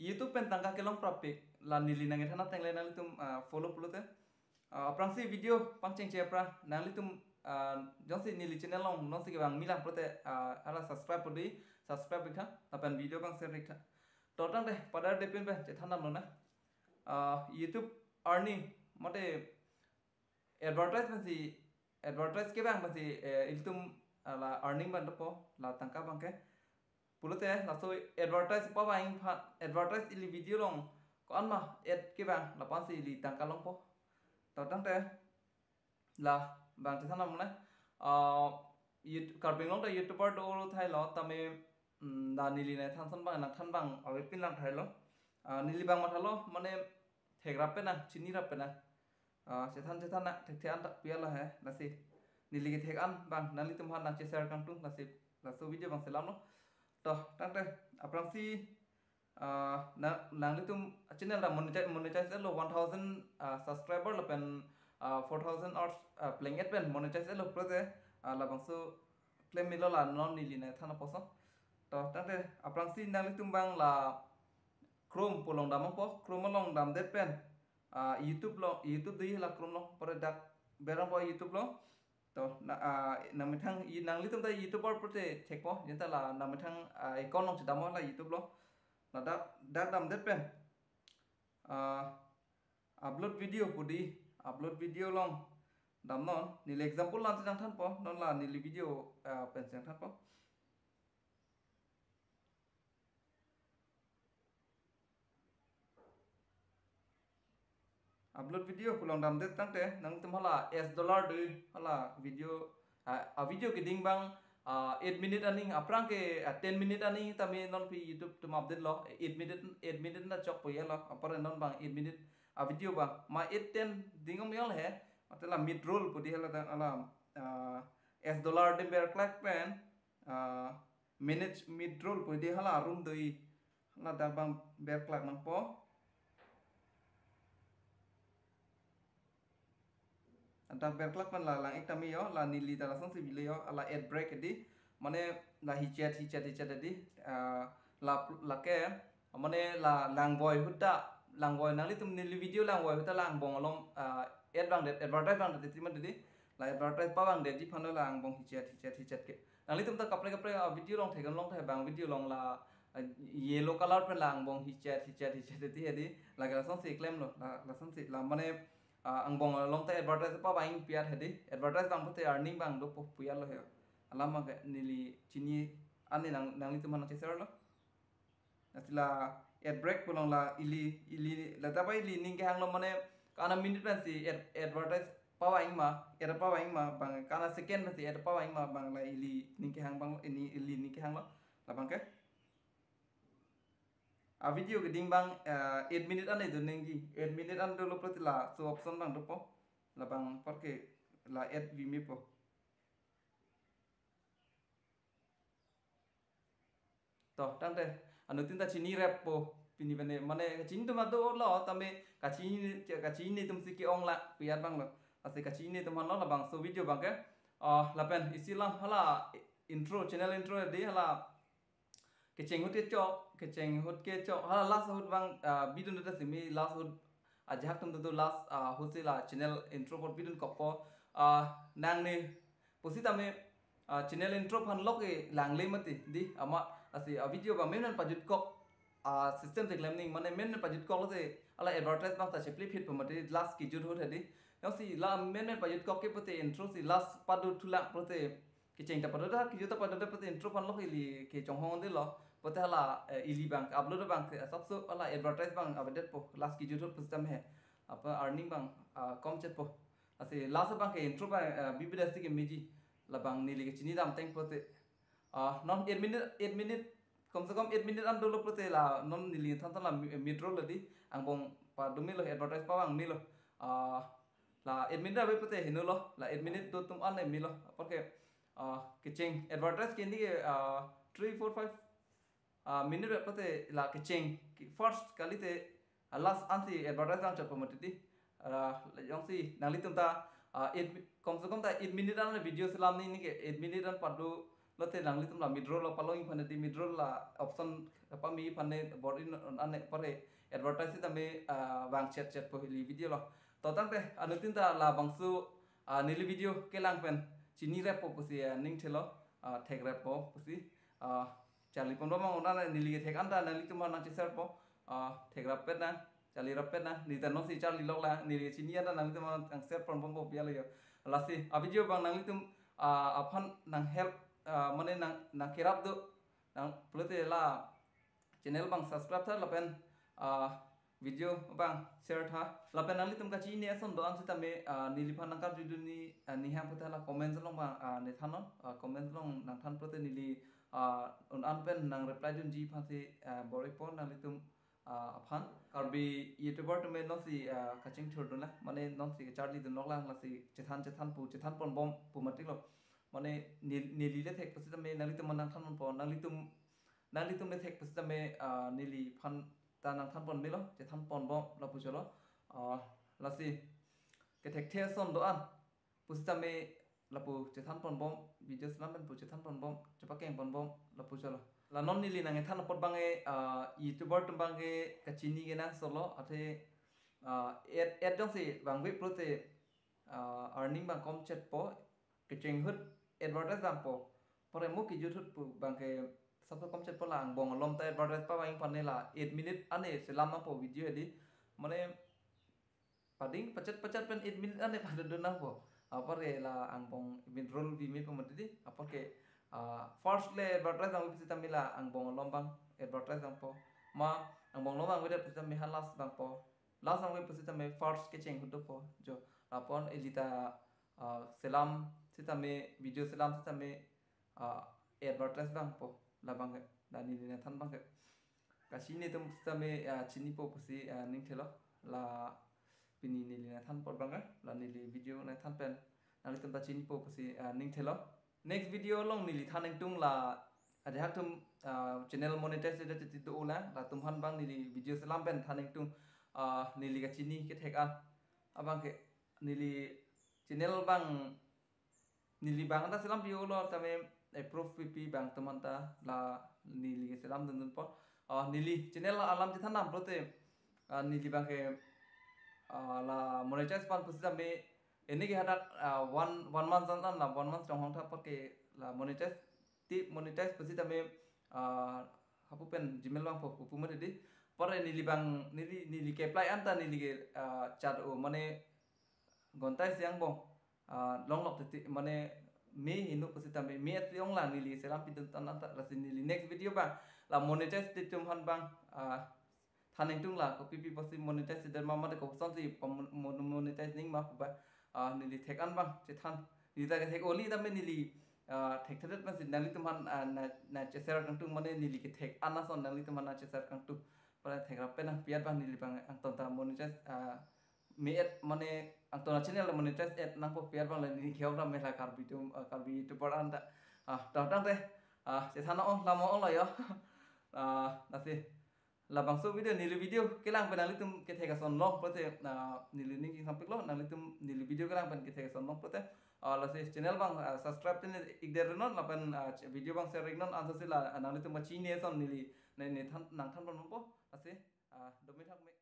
YouTube pen tangka kelong propik la nili nange thana tengle nali tum follow pulute aprang si video pangcheng che pra nali tum jonsi nili channel long non si bang milang prote ala subscribe pudi subscribe bikha tapan video bang share bikha totang deh pada depend pe che thana no na YouTube earning mate advertisement si advertise ke bang si iltum la earning ban po la tangka bang ke pulute la so advertise pa bang advertise ili video long ko an ma ad ke bang la pan si li tangka long po totang te là bang chỉ thằng này carbon long da youtuber do thay lo tame da nili này than san bang na than bang ở pin lang thay lo nili bang mà thay lo mane thek rap pe na chini rap pe na sẽ than na thek thek an tak pia la hai là si nili cái thek an bang nali tum han na che share kang tung là so video bang selam lo to tang te aprang si nang tum channel da monetize lo 1000 subscriber lo pen 4000 hours playing it pen monetize lo prote la bangsu claim milo la non nili na thana poso to tante aprang si nang litum bang la chrome polong dam po chrome long dam det pen youtube lo youtube di la chrome lo pore dak berang po youtube lo to nang mithang nang litum da youtuber prote thek po yenta la nang mithang icon long chidam la youtube lo na dak dam det pen upload video pudi upload video long dam non nil example lan chang than po non la nil video pen chang than po upload video pulong dam det tang te nang tum hala $S de hala video a video ke ding bang 8 minute aning aprang ke 10 minute aning tami non pi youtube tum update lo 8 minute na chok po yelo apare non bang 8 minute a video bang ma 8 10 dingom yol he matela mid roll pudi hala da ala $S de ber clack pen manage mid roll pudi hala room doi hala da bang ber clack mang po anta ber clack man la lang ekta mi yo la nili ta la sang si bile yo ala ad break di mane la hi chat di la ke mane la lang boy hutta lang boy nang li tum nili video lang boy hutta lang bong alom ad bang det advertise bang det ti man di la advertise pa bang det di phano lang bong hi chat ke nang li tum ta kapre video long thegan long thai bang video long la yellow color pe lang bong hi chat ti hedi la ga sang si claim lo la sang si la mane ang bong long te advertise pa bang piat hedi advertise bang pute earning bang do puyal lo he alama ga nili chini ani nang li tum han cheser lo asila ad break pulong la ili la ta bai li ning ke hang lo mane kana minute ban si advertise pa bang ma ad pa bang ma bang kana second ban si ad pa bang ma bang la ili ning ke hang bang ini ili ning ke hang lo la bang ke a video ke ding bang 8 minute an itu nengi 8 minute an dulu proti la so option bang dopo la bang porque la ad vimi po to tante anu tinta chini rap po pini bane mane chin tu ma do lo tame ka chini tum si ke ong la piat bang lo ase ka chini tum lo la bang so video bang ke la pen isilam hala intro channel intro di hala ke cheng hot ke cho hala last hot bang bidun ta simi last hot ajak tum tu last hosila channel intro por bidun kopo nang ne posita me channel intro phan lok e lang le mati di ama asi video ba men pajut kok system te claim ning mane men pajut kok te ala advertise bang ta chepli fit pamati last ki jut hot hedi now si la men pajut kok ke pote intro si last padu thula pote ke cheng ta padu da ki juta padu da pote intro phan lok ili ke chong hong de lo pote hala ili bang upload bang sab so ala advertise bang update po last ki jut hot system he apa earning bang kom chet po asi last bang ke intro ba bibdas ke meji la bang nili ke chini dam teng pote non 8 minute kom se kom 8 minute an dolo pote la non nili than la metro la di ang bong pa dumi lo advertise pa bang mi lo la 8 minute ba pote hinu lo la 8 minute do tum an mi lo porque ke cheng advertise ke ni 3 4 5 minute pote la ke cheng first kali te last anti advertise ang chapa mati la jong si nang li tum ta 8 kom se kom ta 8 minute an video salam ni ke 8 minute an padu lo te nang litum la midro la paloing phane di midro la option pa mi phane body ane pare advertise ta me wang chat po li video lo to tang te anutin ta la bangsu nili video ke lang pen chini rap po pusi ning thelo thek rap po pusi chali pon bang ona nili thek anda nali tum na chi ser po thek rap pet na chali rap pet na ni ta no si chali lok la nili chini anda nali tum ang ser pon bom po pia le yo la si video bang nali tum aphan nang help mane nang kerap do nang pelote la channel bang subscribe tha lapen video bang share tha lapen nang litum ka chi ne son do an sita me nili phan nang ka ju ni ni ha putha la comment long bang ne thanon comment long nang than pelote nili on an pen nang reply dun ji phan se bori pon nang litum aphan karbi youtuber to me non si kaching thur do la mane non si charlie do nok lang la si chethan pon bom pu matik lo mane nili le thek pasita me nalitum nang than pon nalitum le thek pasita me nili phan ta nang than pon me lo che than pon bom la pu cholo la si ke thek the son do an pasita me la pu che than pon bom video slam pen pu che than pon bom che pa keng pon bom la pu cholo la non nili nang than pot bange youtuber tum bange kachini ge na solo athe ad dong si bang we prote earning bang kom chat po ke cheng hut advertise bang po pore mo ki youtube pu bang ke sab kom chat po lang bong lom ta advertise pa bang pan la 8 minute ane selam na po video di mane pading pacet pen 8 minute ane pada dona po pore la ang bong min roll vi mi po mati di apa ke first le advertise bang pisi tamila ang bong lom bang advertise bang po ma ang bong lom bang we pisi mi halas bang po last ang we pisi tam first ke cheng hut po jo apon elita selam sita me video selam sita me advertise bang po la bang da ni ne than bang ka sini tum sita me chini po pusi ning thelo la pini ni ne than por bang la ni video ne than pen nali tum ta chini po pusi ning thelo next video long ni than ning tung la ada hak tum channel monetize da ti do la tum han bang ni video selam pen than ning tung ni ka chini ke thek an abang ke nili channel bang nili bang anda selam bio lo tame approve pp bang teman ta la nili ke selam dun po nili channel alam jithan nam prote nili bang ke la monetize pan pusi me eni ke hadak one month san la 1 month tong hong tha ke la monetize pusi tame hapu pen gmail bang po pu mate di pore nili bang nili ke apply anta nili ke chat o mane gontai siang bong long lok ti mane me hinu pasita me at yong la nili selam pidun tan anta la nili next video bang la monetize ti tum han bang thaning tung la ko pp pasi monetize der mama de ko son si monetize ning ma ba nili thek an bang che than ni ta thek oli ta me nili thek thatet ma sin nali tum han na che ser kang tung mane nili ke thek ana son nali tum na che ser kang tu para thek ra pe na piat bang nili bang ang ton ta monetize me at mane ang tona channel la monetize at nang po piar bang la ni khiaw ra me la karbi tu par anda ta tang te se thana on la mo on la yo na se la bang so video ni video ke lang penang litum ke theka son long prote ni ni ki sampik lo nang litum ni video ke lang pen ke theka son long prote la se channel bang subscribe ten ik der non la pen video bang share non an se la nang litum ma chi ne son ni than nang than bon po ase do me thak me